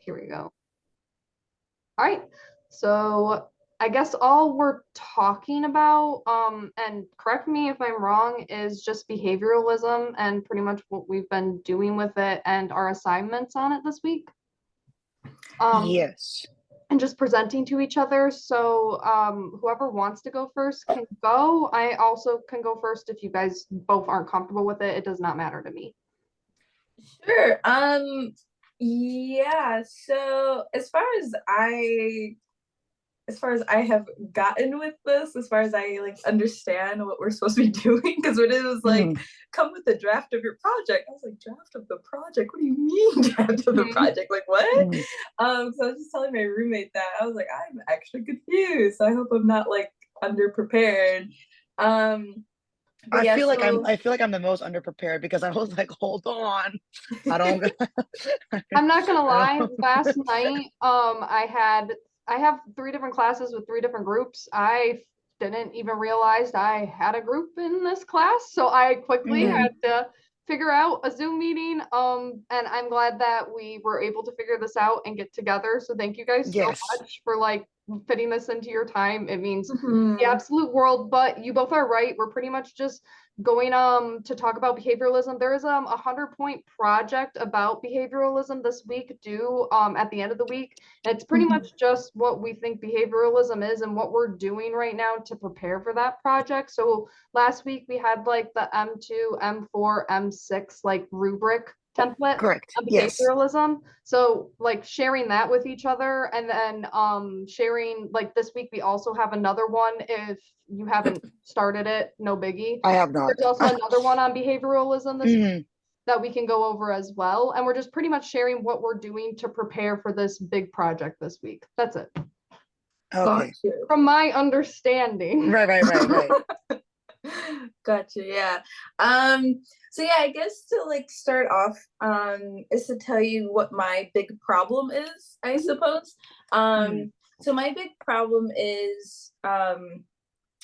Here we go. All right. So I guess all we're talking about, and correct me if I'm wrong, is just behavioralism and pretty much what we've been doing with it and our assignments on it this week. Yes. And just presenting to each other. So whoever wants to go first can go. I also can go first if you guys both aren't comfortable with it. It does not matter to me. Sure. Yeah, so as far as I have gotten with this, as far as I like understand what we're supposed to be doing, because when it was like, come with the draft of your project, I was like, draft of the project? What do you mean draft of the project? Like what? So I was just telling my roommate that. I was like, I'm actually confused. So I hope I'm not like underprepared. I Yeah, feel like so I feel like I'm the most underprepared because I was like, hold on. I don't I'm not gonna I lie, don't last night, I have three different classes with three different groups. I didn't even realize I had a group in this class, so I quickly had to figure out a Zoom meeting. And I'm glad that we were able to figure this out and get together. So thank you guys so Yes. much for like fitting this into your time. It means mhm. the absolute world, but you both are right. We're pretty much just going to talk about behavioralism. There is a 100-point project about behavioralism this week due at the end of the week. And it's pretty much just what we think behavioralism is and what we're doing right now to prepare for that project. So last week we had like the M2, M4, M6 like rubric template Correct. on Yes. behavioralism. So like sharing that with each other, and then sharing like this week we also have another one. If you haven't started it, no biggie. I have not. There's also another one on behavioralism this week Mhm. that we can go over as well. And we're just pretty much sharing what we're doing to prepare for this big project this week. That's it. Got Okay. you. From my understanding. Right. Got you. Yeah. So yeah, I guess to like start off, is to tell you what my big problem is, I suppose. So my big problem is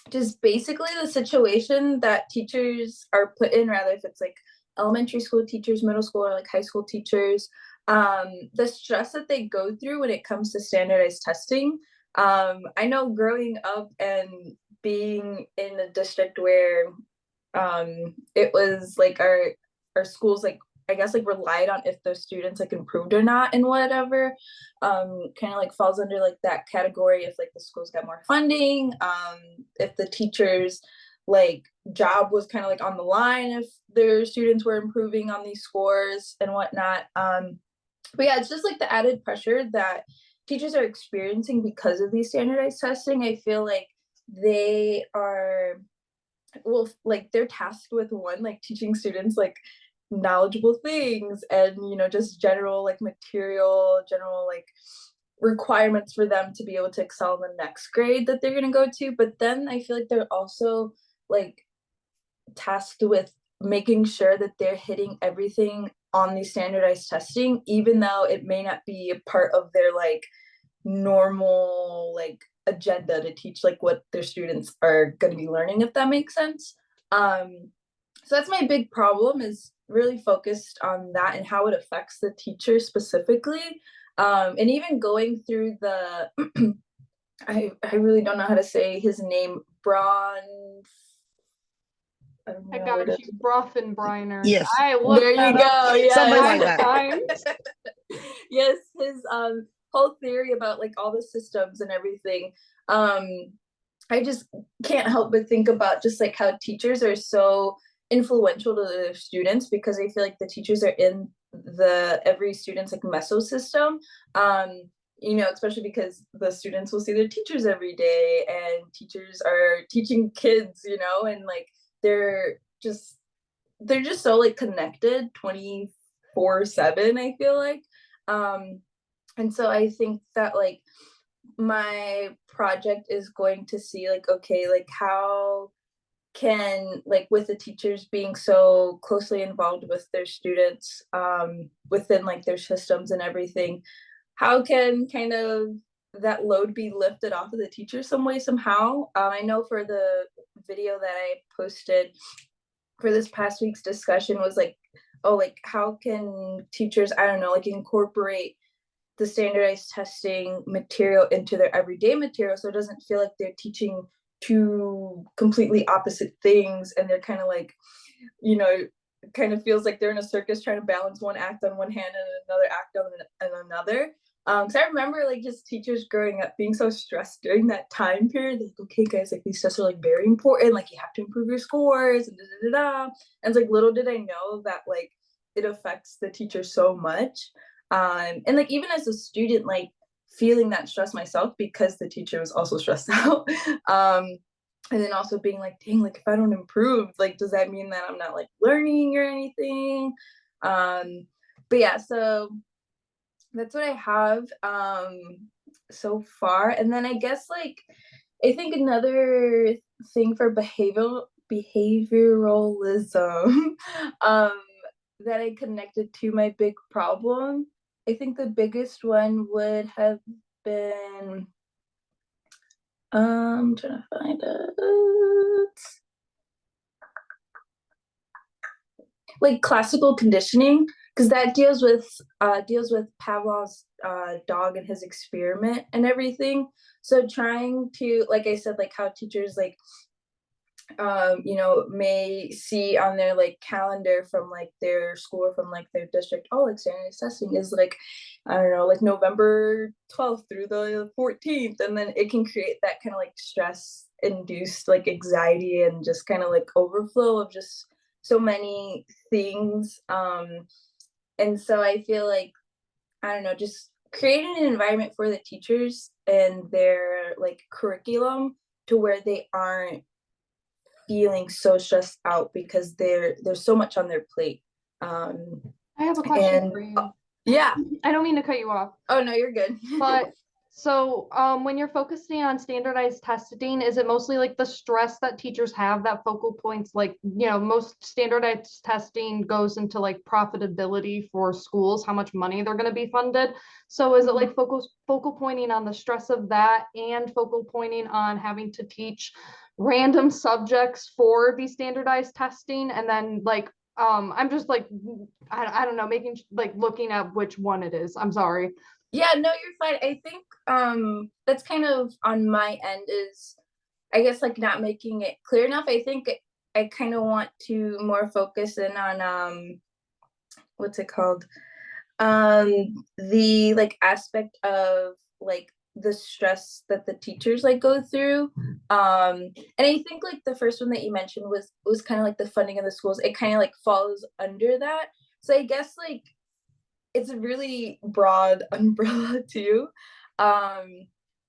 just basically the situation that teachers are put in, rather if it's like elementary school teachers, middle school, or like high school teachers, the stress that they go through when it comes to standardized testing. I know growing up and being in a district where it was like our schools like I guess like relied on if those students like improved or not and whatever, kind of like falls under like that category if like the schools got more funding, if the teachers like job was kind of like on the line if their students were improving on these scores and whatnot. But yeah, it's just like the added pressure that teachers are experiencing because of these standardized testing. I feel like they are, well, like they're tasked with one, like teaching students like knowledgeable things and just general like material, general like requirements for them to be able to excel in the next grade that they're going to go to. But then I feel like they're also like tasked with making sure that they're hitting everything on the standardized testing, even though it may not be a part of their like normal like agenda to teach like what their students are going to be learning, if that makes sense. So that's my big problem, is really focused on that and how it affects the teacher specifically. And even going through the I really don't know how to say his name, Braun, I don't I know what got it you, is. broth and Briners. Yes. I There looked you that up go. 5 Something like that. times. Yes, his whole theory about like all the systems and everything. I just can't help but think about just like how teachers are so influential to their students, because I feel like the teachers are in the every student's like meso system. Especially because the students will see their teachers every day, and teachers are teaching kids, and like they're just they're just so like connected 24/7, I feel like. And so I think that like my project is going to see like, okay, like how can like with the teachers being so closely involved with their students, within like their systems and everything, how can kind of that load be lifted off of the teacher some way somehow. I know for the video that I posted for this past week's discussion was like, oh, like how can teachers, I don't know, like incorporate the standardized testing material into their everyday material, so it doesn't feel like they're teaching two completely opposite things, and they're kind of like, you know, kind of feels like they're in a circus trying to balance one act on one hand and another act on another. So I remember like just teachers growing up being so stressed during that time period. Like, okay, guys, like these tests are like very important. Like you have to improve your scores and da da da da. And it's like little did I know that like it affects the teacher so much. And like even as a student, like feeling that stress myself because the teacher was also stressed out. And then also being like, dang, like if I don't improve, like does that mean that I'm not like learning or anything? But yeah, so that's what I have so far. And then I guess like I think another thing for behavioralism that I connected to my big problem, I think the biggest one would have been I'm trying to find it. Like classical conditioning, because that deals with Pavlov's dog and his experiment and everything. So trying to, like I said, like how teachers like you know, may see on their like calendar from like their school or from like their district, oh, like standardized testing is like, I don't know, like November 12th through the 14th. And then it can create that kind of like stress induced like anxiety and just kind of like overflow of just so many things. And so I feel like, I don't know, just creating an environment for the teachers and their like curriculum to where they aren't feeling so stressed out because there's so much on their plate. I have a question for you. Yeah. I don't mean to cut you off. Oh no, you're good. But so when you're focusing on standardized testing, is it mostly like the stress that teachers have, that focal points, like, you know, most standardized testing goes into like profitability for schools, how much money they're going to be funded. So is it like focal pointing on the stress of that and focal pointing on having to teach random subjects for the standardized testing? And then like, I'm just like, I don't know, making like looking at which one it is. I'm sorry. Yeah, no, you're fine. I think that's kind of on my end is, I guess, like not making it clear enough. I think I kind of want to more focus in on what's it called? The like aspect of like the stress that the teachers like go through. And I think like the first one that you mentioned was kind of like the funding of the schools. It kind of like falls under that. So I guess like it's a really broad umbrella too. But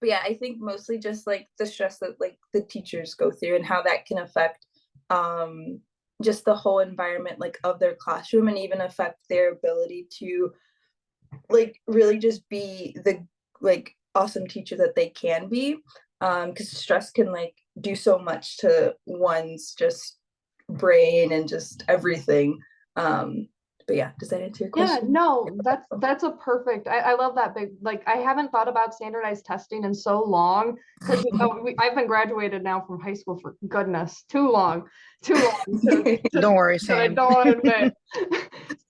yeah, I think mostly just like the stress that like the teachers go through and how that can affect just the whole environment like of their classroom and even affect their ability to like really just be the like awesome teacher that they can be. Because stress can like do so much to one's just brain and just everything. But yeah, does that answer your question? Yeah, no, that's a perfect. I love that big. Like, I haven't thought about standardized testing in so long because I've been graduated now from high school for goodness, too long. Don't worry, I Sam. don't want to admit.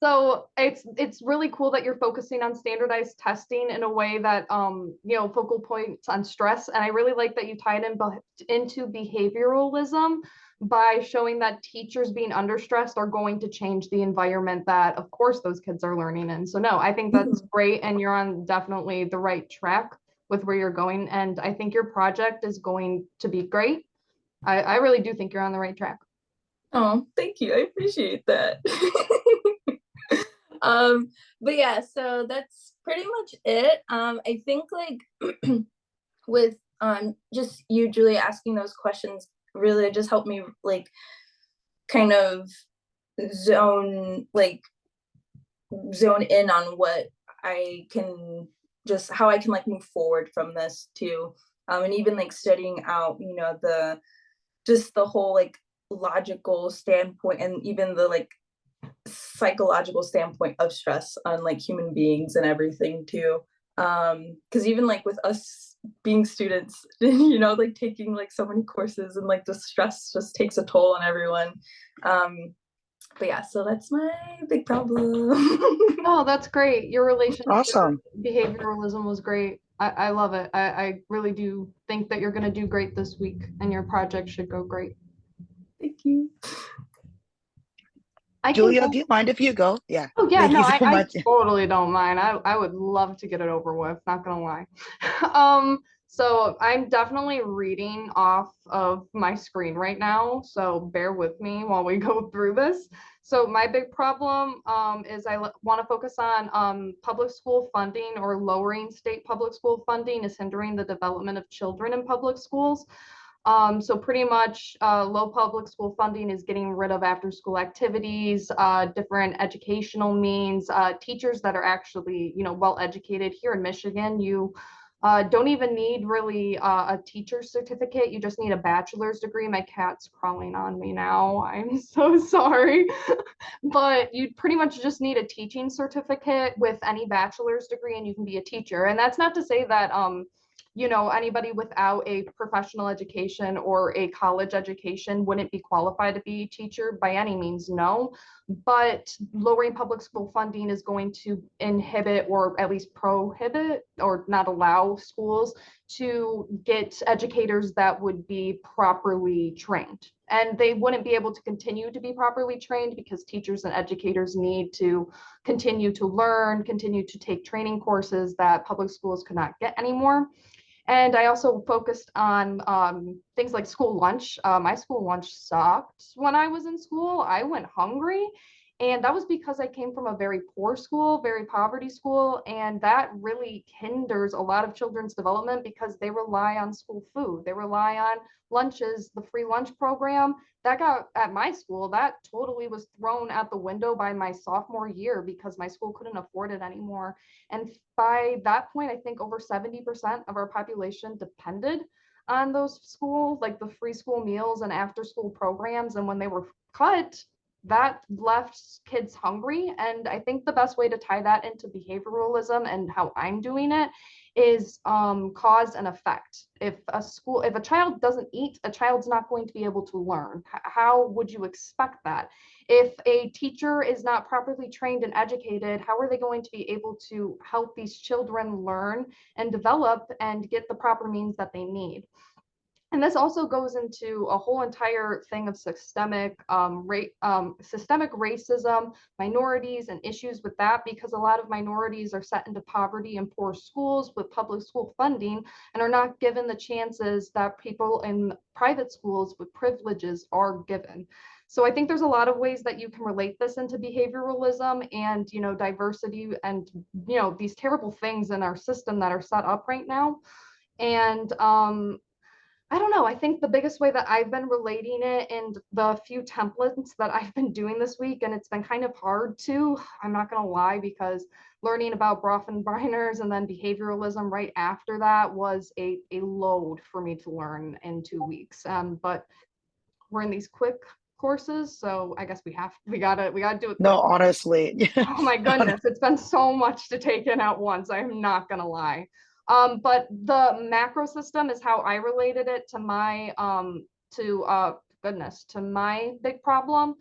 So it's really cool that you're focusing on standardized testing in a way that you know, focal points on stress, and I really like that you tied into behavioralism by showing that teachers being under stressed are going to change the environment that of course those kids are learning in. So no, I think that's great, and you're on definitely the right track with where you're going, and I think your project is going to be great. I really do think you're on the right track. Oh, thank you. I appreciate that. But yeah, so that's pretty much it. I think like with just you, Julie, asking those questions really just helped me like kind of zone in on what I can just how I can like move forward from this too. And even like studying out, you know, just the whole like logical standpoint and even the like psychological standpoint of stress on like human beings and everything too. Because even like with us being students, you know, like taking like so many courses and like the stress just takes a toll on everyone. But yeah, so that's my big problem. Oh, that's great. Your relationship Awesome. with behavioralism was great. I love it. I really do think that you're going to do great this week and your project should go great. Thank you. I can Julia, go. do you mind if you go? Yeah. Oh yeah, Thank no, you so I much. totally don't mind. I would love to get it over with, not gonna lie. So I'm definitely reading off of my screen right now, so bear with me while we go through this. So my big problem is I want to focus on public school funding, or lowering state public school funding is hindering the development of children in public schools. So pretty much low public school funding is getting rid of after school activities, different educational means, teachers that are actually, well educated. Here in Michigan, you don't even need really a teacher's certificate. You just need a bachelor's degree. My cat's crawling on me now. I'm so sorry. But you pretty much just need a teaching certificate with any bachelor's degree and you can be a teacher. And that's not to say that anybody without a professional education or a college education wouldn't be qualified to be a teacher by any means, no. But lowering public school funding is going to inhibit, or at least prohibit, or not allow schools to get educators that would be properly trained. And they wouldn't be able to continue to be properly trained because teachers and educators need to continue to learn, continue to take training courses that public schools could not get anymore. And I also focused on things like school lunch. My school lunch sucked when I was in school. I went hungry. And that was because I came from a very poor school, very poverty school. And that really hinders a lot of children's development because they rely on school food. They rely on lunches, the free lunch program. That got at my school, that totally was thrown out the window by my sophomore year because my school couldn't afford it anymore. And by that point, I think over 70% of our population depended on those schools, like the free school meals and after school programs. And when they were cut, that left kids hungry. And I think the best way to tie that into behavioralism and how I'm doing it is cause and effect. If a child doesn't eat, a child's not going to be able to learn. How would you expect that? If a teacher is not properly trained and educated, how are they going to be able to help these children learn and develop and get the proper means that they need? And this also goes into a whole entire thing of systemic racism, minorities, and issues with that, because a lot of minorities are set into poverty and poor schools with public school funding and are not given the chances that people in private schools with privileges are given. So I think there's a lot of ways that you can relate this into behavioralism and, diversity and, these terrible things in our system that are set up right now. And I don't know. I think the biggest way that I've been relating it in the few templates that I've been doing this week, and it's been kind of hard to, I'm not going to lie, because learning about Bronfenbrenner's and then behavioralism right after that was a load for me to learn in 2 weeks. But we're in these quick courses, so I guess we gotta do it quick. No, honestly. Oh my goodness, it's been so much to take in at once. I'm not gonna lie. But the macro system is how I related it to my to my big problem.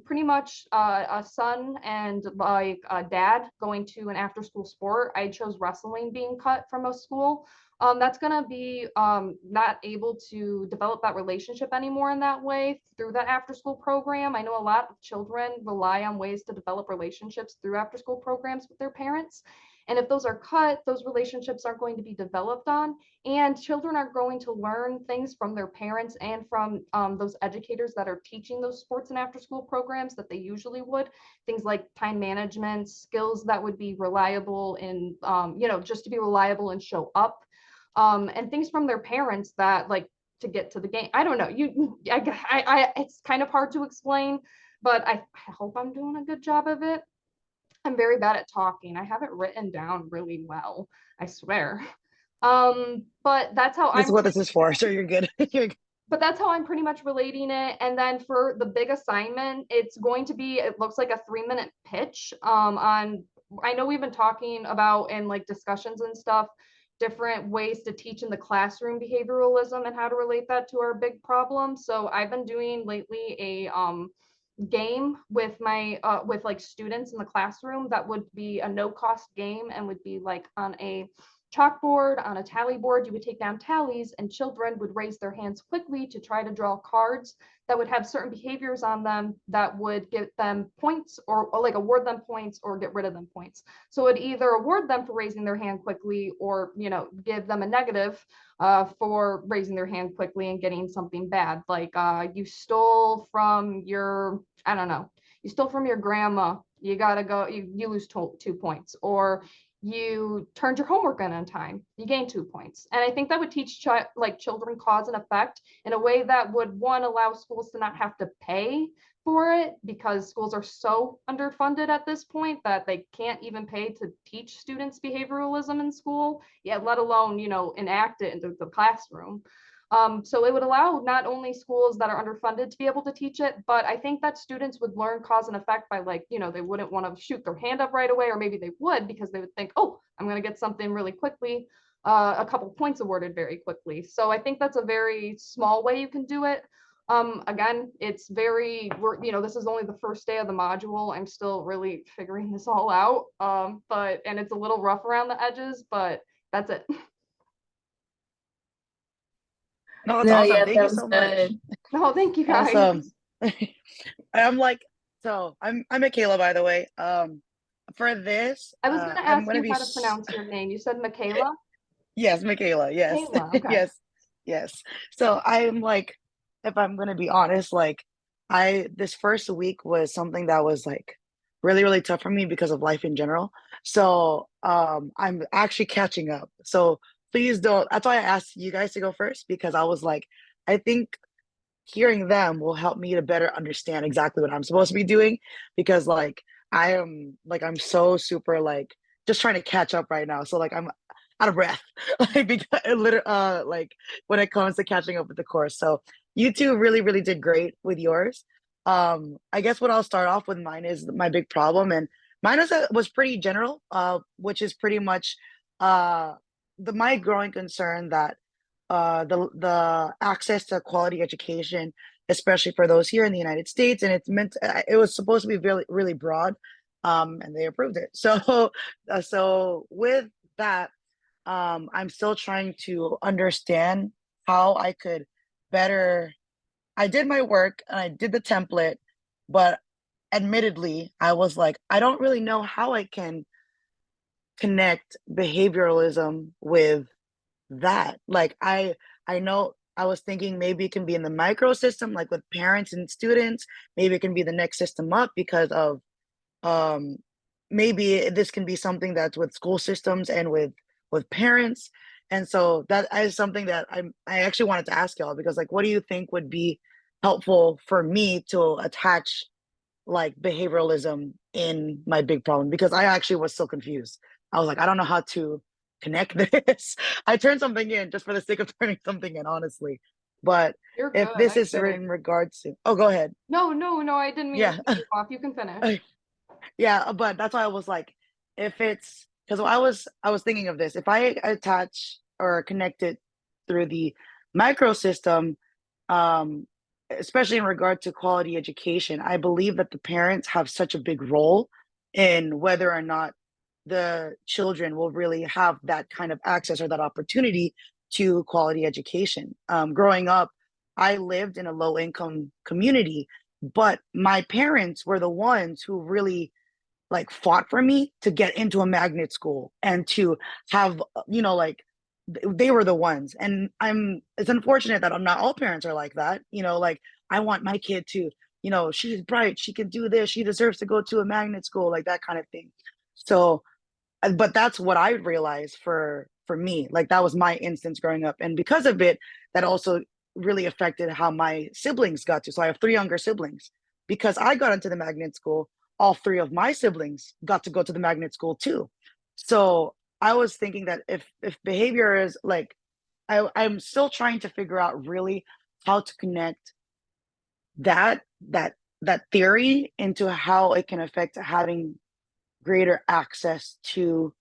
Pretty much a son and like a dad going to an after school sport. I chose wrestling being cut from a school. That's gonna be not able to develop that relationship anymore in that way through that after school program. I know a lot of children rely on ways to develop relationships through after school programs with their parents. And if those are cut, those relationships aren't going to be developed on, and children are going to learn things from their parents and from those educators that are teaching those sports and after school programs that they usually would. Things like time management, skills that would be reliable and, just to be reliable and show up, and things from their parents that, like, to get to the game. I don't know. It's kind of hard to explain, but I hope I'm doing a good job of it. I'm very bad at talking. I have it written down really well, I swear. But that's how This is I'm what this is for. So you're good. You're good. but that's how I'm pretty much relating it. And then for the big assignment, it's going to be, it looks like a 3-minute pitch on, I know we've been talking about in like discussions and stuff, different ways to teach in the classroom behavioralism and how to relate that to our big problem. So I've been doing lately game with my with like students in the classroom that would be a no cost game and would be like on a chalkboard, on a tally board. You would take down tallies and children would raise their hands quickly to try to draw cards that would have certain behaviors on them that would give them points, or like award them points or get rid of them points. So it either award them for raising their hand quickly, or give them a negative for raising their hand quickly and getting something bad, like you stole from your, I don't know, you stole from your grandma, you gotta go, you lose 2 points, or you turned your homework in on time, you gain 2 points. And I think that would teach like children cause and effect in a way that would, one, allow schools to not have to pay for it, because schools are so underfunded at this point that they can't even pay to teach students behavioralism in school, yet let alone enact it into the classroom. So it would allow not only schools that are underfunded to be able to teach it, but I think that students would learn cause and effect by, like, they wouldn't want to shoot their hand up right away, or maybe they would because they would think, oh, I'm going to get something really quickly, a couple points awarded very quickly. So I think that's a very small way you can do it. Again, it's very, this is only the first day of the module. I'm still really figuring this all out. And it's a little rough around the edges, but that's it. No, that's No, awesome. yeah, Thank that you was so much. good. No, thank you guys. Awesome. I'm like, so I'm Michaela, by the way. For this, I was going to I'm ask gonna you be how to pronounce your name. You said Michaela? yes, Michaela. Yes, Michaela, okay. yes, yes. So I'm like, if I'm gonna be honest, like, this first week was something that was like really, really tough for me because of life in general. So I'm actually catching up. So please don't. That's why I asked you guys to go first, because I was like, I think hearing them will help me to better understand exactly what I'm supposed to be doing, because like I'm so super like just trying to catch up right now. So like I'm out of breath like because like when it comes to catching up with the course. So you two really, really did great with yours. I guess what I'll start off with mine is my big problem, and mine was pretty general, which is pretty much my growing concern that the access to quality education, especially for those here in the United States, and it was supposed to be really, really broad, and they approved it. So so with that, I'm still trying to understand how I could better. I did my work and I did the template, but admittedly, I was like, I don't really know how I can connect behavioralism with that. Like I know I was thinking maybe it can be in the micro system, like with parents and students. Maybe it can be the next system up because of um maybe this can be something that's with school systems and with parents. And so that is something that I actually wanted to ask y'all, because like, what do you think would be helpful for me to attach like behavioralism in my big problem? Because I actually was so confused. I was like, I don't know how to connect this. I turned something in just for the sake of turning something in, honestly. But You're if good. this I is get it. in regards to, oh, go ahead. No, I didn't mean to Yeah. cut you off. You can finish. Yeah, but that's why I was like, if it's because I was thinking of this. If I attach or connect it through the microsystem, um, especially in regard to quality education, I believe that the parents have such a big role in whether or not the children will really have that kind of access or that opportunity to quality education. Growing up, I lived in a low income community, but my parents were the ones who really like fought for me to get into a magnet school and to have, like they were the ones. And it's unfortunate that I'm not all parents are like that. Like I want my kid to, she's bright, she can do this, she deserves to go to a magnet school, like that kind of thing. So but that's what I realized for me. Like that was my instance growing up, and because of it, that also really affected how my siblings got to. So I have three younger siblings. Because I got into the magnet school, all three of my siblings got to go to the magnet school too. So I was thinking that if behavior is like, I'm still trying to figure out really how to connect that that that theory into how it can affect having greater access to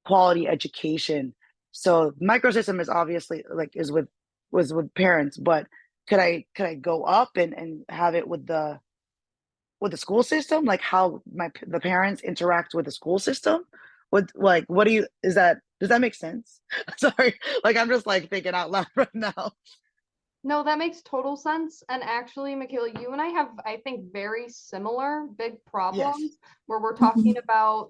quality education. So microsystem is obviously like was with parents, but could I go up and have it with with the school system, like how the parents interact with the school system. What do you is that does that make sense? Sorry, like I'm just like thinking out loud right now. No, that makes total sense. And actually, Michaela, you and I have, I think, very similar big Yes. problems where we're talking Mhm. about,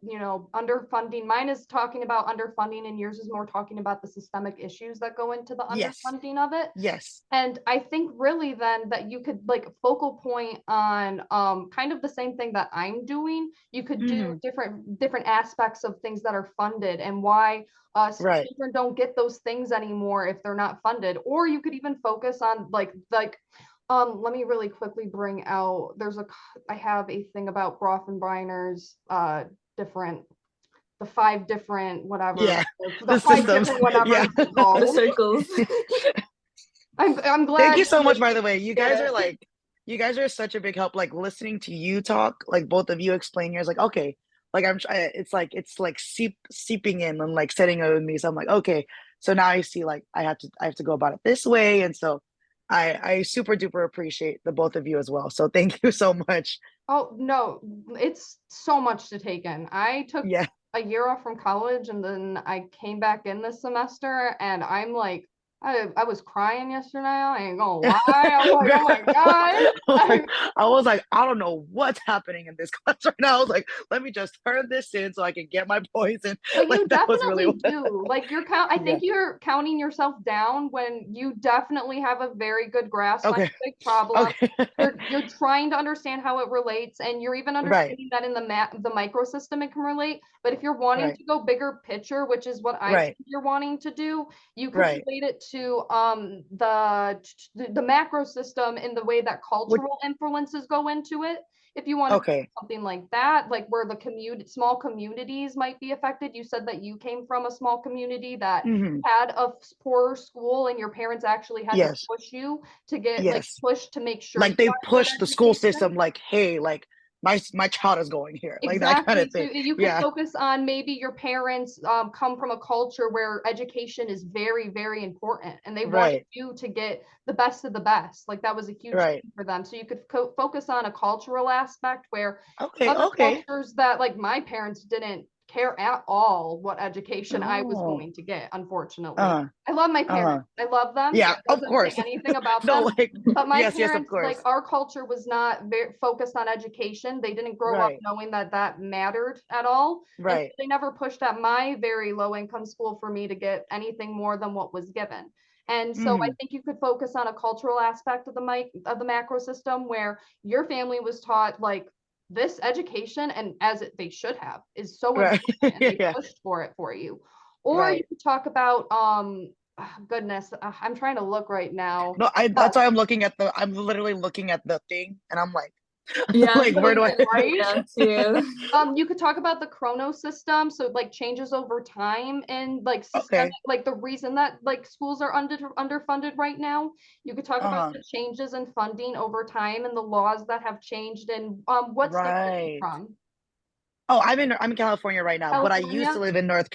underfunding. Mine is talking about underfunding, and yours is more talking about the systemic issues that go into the Yes. underfunding of it. Yes. And I think really then that you could like focal point on kind of the same thing that I'm doing. You could do Hmm. different aspects of things that are funded and why Right. children don't get those things anymore if they're not funded. Or you could even focus on let me really quickly bring out I have a thing about Grofenbreiner's different the five different whatever Yeah. the The five systems. different whatever Yeah. it's The called. circles. I'm Thank glad you so you much, by the way. get it. You guys are such a big help. Like listening to you talk, like both of you explain yours, like, okay, like it's like seeping in and like setting it with me. So I'm like, okay, so now I see like I have to go about it this way. And so I super duper appreciate the both of you as well. So thank you so much. Oh no, it's so much to take in. I took Yeah. a year off from college and then I came back in this semester and I'm like I was crying yesterday. I ain't gonna lie. I'm like, oh my God. I, I was like, I don't know what's happening in this class right now. I was like, let me just turn this in so I can get my points in. But Like you that was really definitely what, do. Like I yeah. think you're counting yourself down when you definitely have a very good grasp on Okay. your big problem. Okay. You're trying to understand how it relates, and you're even Right. understanding that in the microsystem it can relate. But if you're wanting Right. to go bigger picture, which is what I Right. think you're wanting to do, you could Right. relate it to the macro system in the way that Which, cultural influences go into it. If you want to okay. something like that, like where the small communities might be affected. You said that you came from a small community that Hmm. had a poorer school and your parents actually had to Yes. push you to get like Yes. pushed to make sure you Like they got a good push the school education. system like, hey, like my child is going here. Like that kind Exactly. of So thing. you could Yeah. focus on maybe your parents come from a culture where education is very, very important and they wanted Right. you to get the best of the best. Like that was a huge Right. thing for them. So you could focus on a cultural aspect where Okay. other Okay. cultures that like my parents didn't care at all what education I was Oh. going to get, unfortunately. Uh, I love my uh. parents. I love them. Yeah, That of doesn't say course. anything about No, them. like, But my yes, yes, of parents, like course. our culture was not very focused on education. They didn't grow up Right. knowing that that mattered at all. And Right. they never pushed at my very low income school for me to get anything more than what was given. And so I Hmm. think you could focus on a cultural aspect of the macro system where your family was taught like this education and they should have is so Right. important and they Yeah. pushed for it for you. Or you Right. could talk about goodness, I'm trying to look right now. No, I Uh, that's why I'm literally looking at the thing and I'm like, Yeah, I'm like, where putting do I it right? down too. You could talk about the chrono system, so like changes over time and like systemic, Okay. like the reason that like schools are underfunded right now. You could talk about Uh-huh. the changes in funding over time and the laws that have changed. And what state are you Right. from? Oh, I'm in California right now, but I used California? to live in North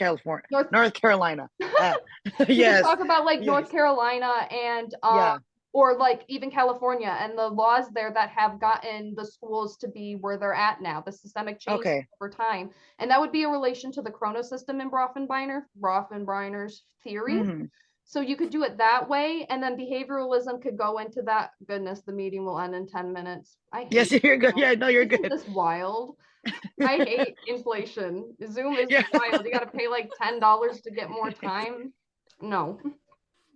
North Carolina. Ah, you could yes. talk about like North Yes. Carolina and Yeah. or like even California and the laws there that have gotten the schools to be where they're at now, the systemic change Okay. over time. And that would be a relation to the chrono system in Brofenbreiner's theory. Hmm. So you could do it that way, and then behavioralism could go into that. Goodness, the meeting will end in 10 minutes. I Yes, hate you're good. Zoom. Yeah, no, you're Isn't good. this wild? I hate inflation. Zoom is Yeah. wild. You got to pay like $10 to get more time. No,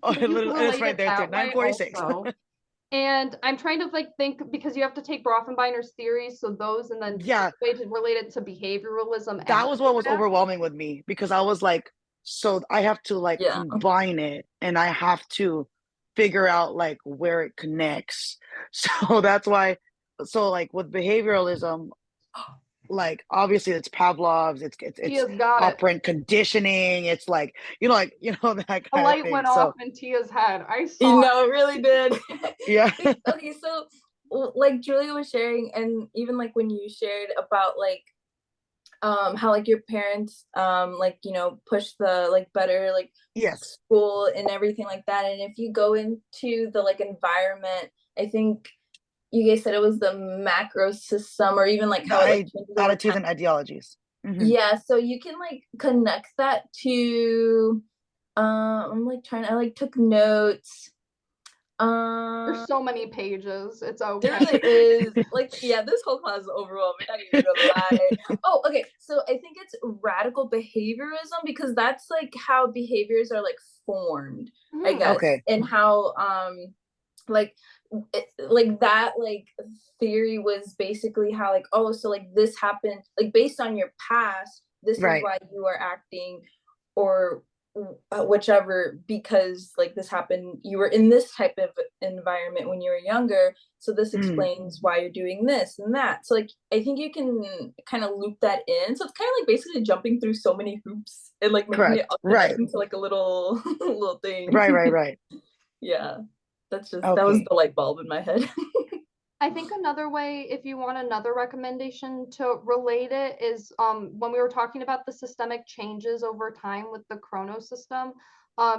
Oh, but you can and it's relate right it there too. that way 946. also. And I'm trying to like think because you have to take Brofenbeiner's theories, so those, and then Yeah, way to relate it to behavioralism that after was what was that. overwhelming with me because I was like, so I have to like Yeah. combine it and I have to figure out like where it connects. So that's why, so like with behavioralism, like obviously it's Pavlov's, it's Tia's got it. operant conditioning, it's like, that A kind of light thing. went off So in Tia's head. I You saw it. know, it really did. yeah. Okay, so like Julia was sharing, and even like when you shared about like how like your parents like push the like better like Yes. school and everything like that, and if you go into the like environment, I think you guys said it was the macro system, or even like The how it like changes over attitudes time. and ideologies. Yeah, so you can like connect that to I'm like trying, I like took notes. There's so many pages. It's There okay. really is. Like, yeah, this whole class is overwhelming. Not even gonna lie. Oh, okay. So I think it's radical behaviorism, because that's like how behaviors are like formed, I guess, Okay. and how like like that like theory was basically how like, oh, so like this happened like based on your past, this is Right. why you are acting, or whichever, because like this happened, you were in this type of environment when you were younger, so this explains why you're doing this and that. So like I think you can kind of loop that in, so it's kind of like basically jumping through so many hoops and like making it Correct. all Right. connect into like a little little thing. Right. Yeah, that's just that was Okay. the light bulb in my head. I think another way, if you want another recommendation to relate it, is when we were talking about the systemic changes over time with the chrono system,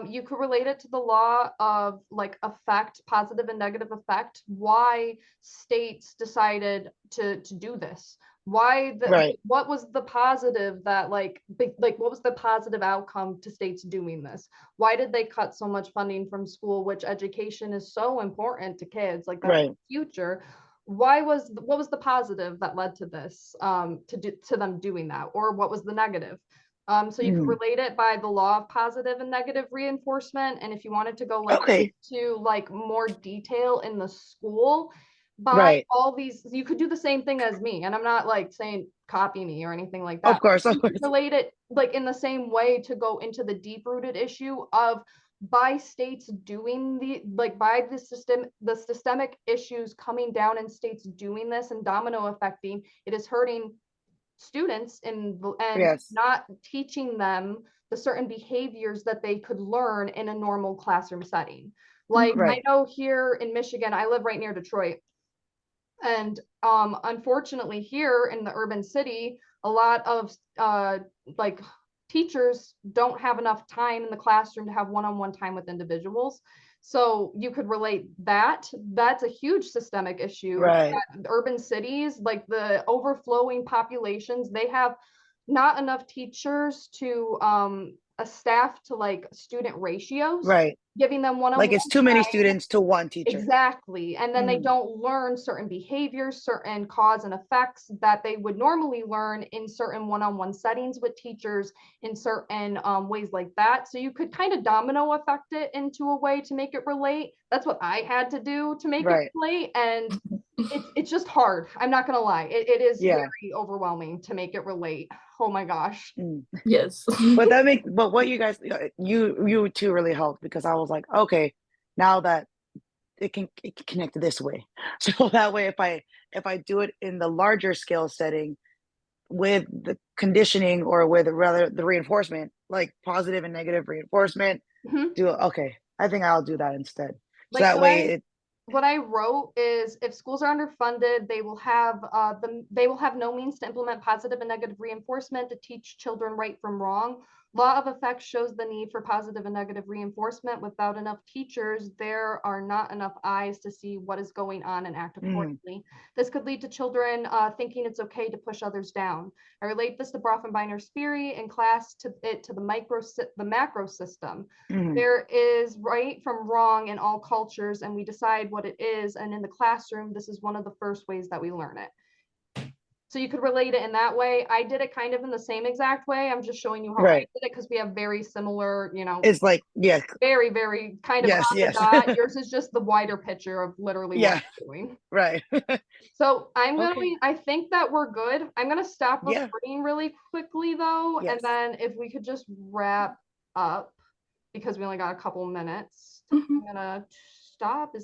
you could relate it to the law of like effect, positive and negative effect, why states decided to do this. Why the Right. what was the positive that like what was the positive outcome to states doing this? Why did they cut so much funding from school, which education is so important to kids, like that's Right. the future? What was the positive that led to this, to them doing that, or what was the negative? So you could relate it by the law of positive and negative reinforcement, and if you wanted to go like Okay. to like more detail in the school, by Right. all these, you could do the same thing as me, and I'm not like saying copy me or anything like Of that. course. Of You could course. relate it like in the same way to go into the deep rooted issue of, by states doing by the systemic issues coming down in states doing this and domino affecting, it is hurting students and Yes. not teaching them the certain behaviors that they could learn in a normal classroom setting. Like I Right. know here in Michigan, I live right near Detroit, and unfortunately here in the urban city, a lot of like teachers don't have enough time in the classroom to have one-on-one time with individuals. So you could relate that. That's a huge systemic issue. Right. Urban cities, like the overflowing populations, they have not enough teachers to a staff to like student ratios, Right. giving them Like one-on-one it's too many time. students to one teacher. Exactly. And then they don't learn certain behaviors, certain cause and effects that they would normally learn in certain one-on-one settings with teachers in certain ways like that. So you could kind of domino effect it into a way to make it relate. That's what I had to do to make it Right. relate. And it's just hard. I'm not gonna lie. It is Yeah. very overwhelming to make it relate. Oh my gosh. Yes. But what you guys, you two really helped, because I was like, okay, now that it can connect this way. So that way, if I do it in the larger scale setting with the conditioning, or with rather the reinforcement, like positive and negative reinforcement, Mhm. okay, I think I'll do that instead. So Like that way what I wrote is, if schools are underfunded, they will have no means to implement positive and negative reinforcement to teach children right from wrong. Law of effects shows the need for positive and negative reinforcement. Without enough teachers, there are not enough eyes to see what is going on and act accordingly. This could lead to children thinking it's okay to push others down. I relate this to Brofenbeiner's theory in class to the macro system. There is right from wrong in all cultures, and we decide what it is. And in the classroom, this is one of the first ways that we learn it. So you could relate it in that way. I did it kind of in the same exact way. I'm just showing you how I right. did it because we have very similar, It's like, yeah, very, very kind of yes, on the yes. dot. Yours is just the wider picture of literally what Yeah, I'm doing. right. So Okay. I think that we're good. I'm going to stop Yeah, recording really quickly though. And yes. then if we could just wrap up, because we only got a couple minutes. I'm going to stop. Is